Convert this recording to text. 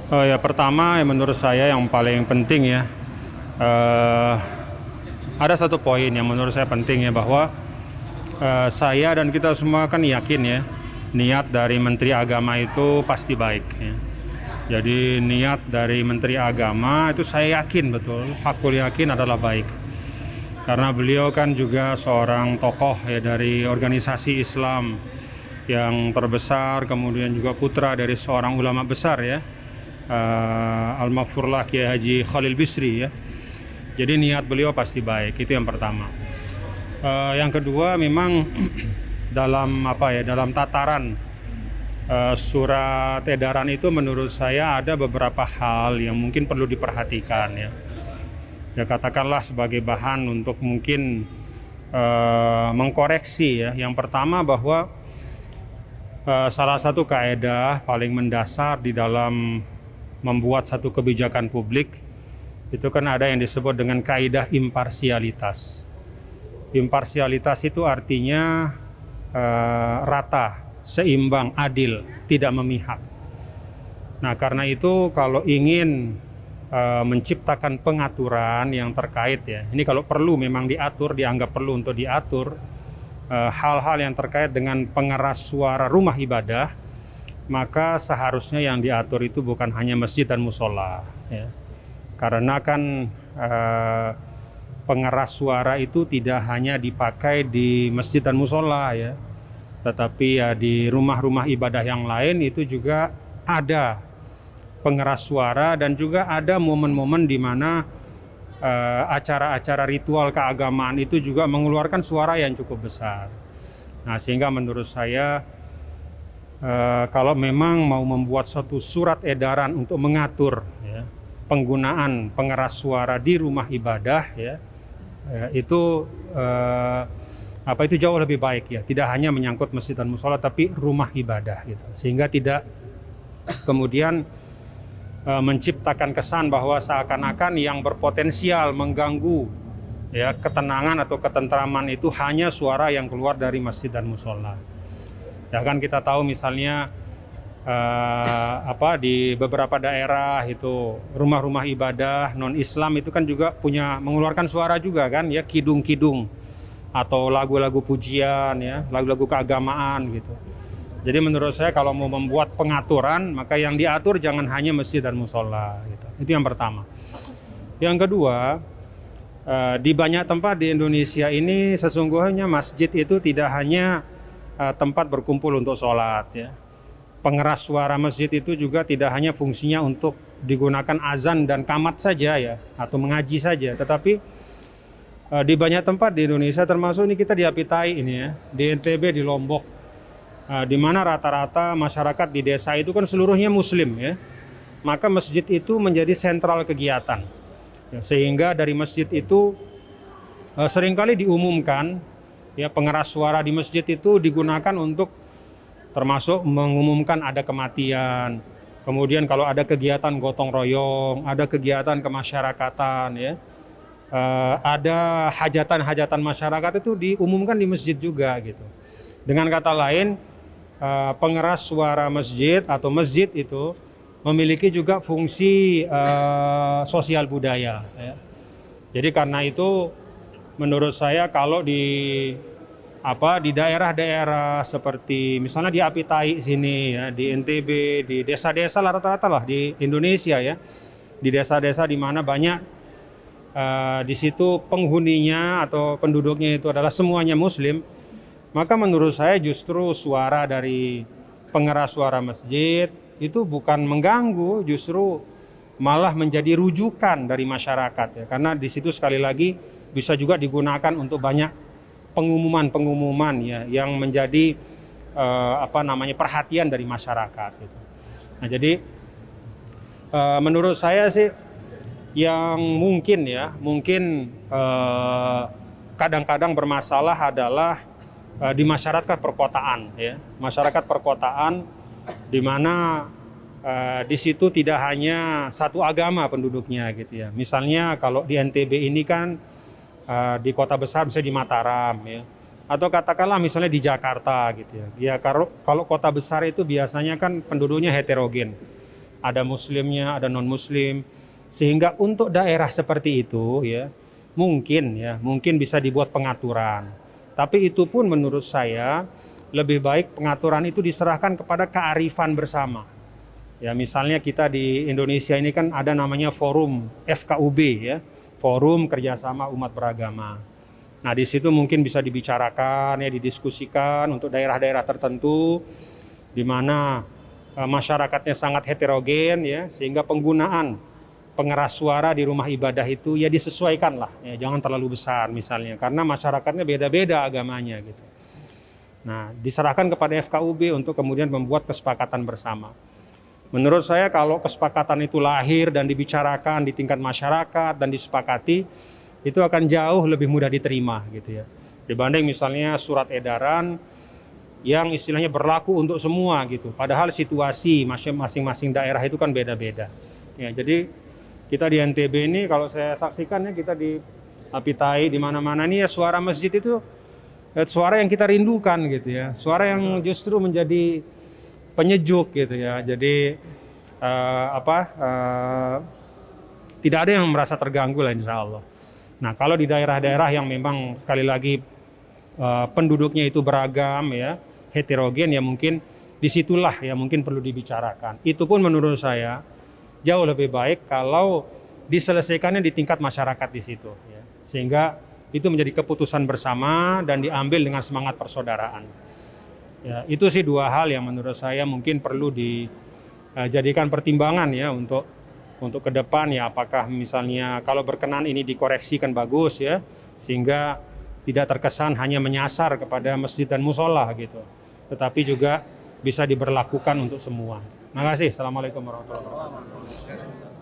Ya pertama yang menurut saya yang paling penting ya, eh, ada satu poin yang menurut saya penting ya, bahwa saya dan kita semua kan yakin ya, niat dari Menteri Agama itu pasti baik ya. Jadi niat dari Menteri Agama itu saya yakin betul, hakul yakin adalah baik. Karena beliau kan juga seorang tokoh ya dari organisasi Islam yang terbesar, kemudian juga putra dari seorang ulama besar ya, Al-Maghfurlah Kiai Haji Khalil Bisri ya. Jadi niat beliau pasti baik, itu yang pertama. Yang kedua memang dalam tataran surat edaran itu menurut saya ada beberapa hal yang mungkin perlu diperhatikan ya. Ya katakanlah sebagai bahan untuk mungkin mengkoreksi ya. Yang pertama bahwa salah satu kaedah paling mendasar di dalam membuat satu kebijakan publik itu kan ada yang disebut dengan kaidah imparsialitas. Imparsialitas itu artinya rata, seimbang, adil, tidak memihak. Nah, karena itu kalau ingin menciptakan pengaturan yang terkait ya, ini kalau perlu memang diatur, dianggap perlu untuk diatur hal-hal yang terkait dengan pengeras suara rumah ibadah, maka seharusnya yang diatur itu bukan hanya masjid dan musola ya. Karena kan pengeras suara itu tidak hanya dipakai di masjid dan musola ya, tetapi ya di rumah-rumah ibadah yang lain itu juga ada pengeras suara, dan juga ada momen-momen di mana acara-acara ritual keagamaan itu juga mengeluarkan suara yang cukup besar. Nah, sehingga menurut saya kalau memang mau membuat suatu surat edaran untuk mengatur ya, penggunaan pengeras suara di rumah ibadah ya, itu itu jauh lebih baik ya, tidak hanya menyangkut masjid dan musola tapi rumah ibadah gitu, sehingga tidak kemudian menciptakan kesan bahwa seakan-akan yang berpotensial mengganggu ya ketenangan atau ketentraman itu hanya suara yang keluar dari masjid dan musola. Ya kan kita tahu misalnya di beberapa daerah itu rumah-rumah ibadah non-Islam itu kan juga punya mengeluarkan suara juga kan ya, kidung-kidung atau lagu-lagu pujian ya, lagu-lagu keagamaan gitu. Jadi menurut saya kalau mau membuat pengaturan, maka yang diatur jangan hanya masjid dan musola gitu. Itu yang pertama. Yang kedua, di banyak tempat di Indonesia ini sesungguhnya masjid itu tidak hanya tempat berkumpul untuk sholat ya. Pengeras suara masjid itu juga tidak hanya fungsinya untuk digunakan azan dan qamat saja ya, atau mengaji saja, tetapi di banyak tempat di Indonesia, termasuk ini kita di Apitai ini ya, di NTB, di Lombok, di mana rata-rata masyarakat di desa itu kan seluruhnya muslim ya, maka masjid itu menjadi sentral kegiatan ya, sehingga dari masjid itu seringkali diumumkan ya, pengeras suara di masjid itu digunakan untuk termasuk mengumumkan ada kematian, kemudian kalau ada kegiatan gotong royong, ada kegiatan kemasyarakatan ya, ada hajatan-hajatan masyarakat itu diumumkan di masjid juga gitu. Dengan kata lain, pengeras suara masjid atau masjid itu memiliki juga fungsi sosial budaya ya. Jadi karena itu menurut saya kalau di daerah-daerah seperti misalnya di Apitai sini ya, di NTB, di desa-desa rata-rata lah di Indonesia ya, di desa-desa di mana banyak di situ penghuninya atau penduduknya itu adalah semuanya muslim, maka menurut saya justru suara dari pengeras suara masjid itu bukan mengganggu, justru malah menjadi rujukan dari masyarakat ya, karena di situ sekali lagi bisa juga digunakan untuk banyak pengumuman-pengumuman ya yang menjadi perhatian dari masyarakat gitu. Nah, jadi menurut saya sih yang mungkin kadang-kadang bermasalah adalah di masyarakat perkotaan ya. Masyarakat perkotaan di mana di situ tidak hanya satu agama penduduknya gitu ya. Misalnya kalau di NTB ini kan di kota besar, misalnya di Mataram ya, atau katakanlah misalnya di Jakarta gitu ya. Ya kalau kota besar itu biasanya kan penduduknya heterogen. ada muslimnya, ada non-muslim. Sehingga untuk daerah seperti itu ya, mungkin bisa dibuat pengaturan. Tapi itu pun menurut saya lebih baik pengaturan itu diserahkan kepada kearifan bersama. Ya, misalnya kita di Indonesia ini kan ada namanya forum FKUB ya, Forum Kerjasama Umat Beragama. Nah, di situ mungkin bisa dibicarakan ya, didiskusikan untuk daerah-daerah tertentu di mana masyarakatnya sangat heterogen ya, sehingga penggunaan pengeras suara di rumah ibadah itu ya disesuaikan lah ya, jangan terlalu besar misalnya karena masyarakatnya beda-beda agamanya gitu. Nah, diserahkan kepada FKUB untuk kemudian membuat kesepakatan bersama. Menurut saya kalau kesepakatan itu lahir dan dibicarakan di tingkat masyarakat dan disepakati, itu akan jauh lebih mudah diterima gitu ya, dibanding misalnya surat edaran yang istilahnya berlaku untuk semua gitu. Padahal situasi masing-masing daerah itu kan beda-beda. Ya, jadi kita di NTB ini kalau saya saksikan ya, kita di Apitai di mana-mana nih ya, suara masjid itu suara yang kita rindukan gitu ya. Suara yang justru menjadi penyejuk gitu ya. Jadi tidak ada yang merasa terganggu lah insya Allah. Nah, kalau di daerah-daerah yang memang sekali lagi penduduknya itu beragam ya, heterogen ya, mungkin disitulah ya mungkin perlu dibicarakan. Itu pun menurut saya jauh lebih baik kalau diselesaikannya di tingkat masyarakat di situ ya. Sehingga itu menjadi keputusan bersama dan diambil dengan semangat persaudaraan. Ya, itu sih dua hal yang menurut saya mungkin perlu dijadikan pertimbangan ya untuk ke depan ya, apakah misalnya kalau berkenan ini dikoreksi kan bagus ya, sehingga tidak terkesan hanya menyasar kepada masjid dan musola gitu, tetapi juga bisa diberlakukan untuk semua. Terima kasih. Assalamualaikum warahmatullahi wabarakatuh.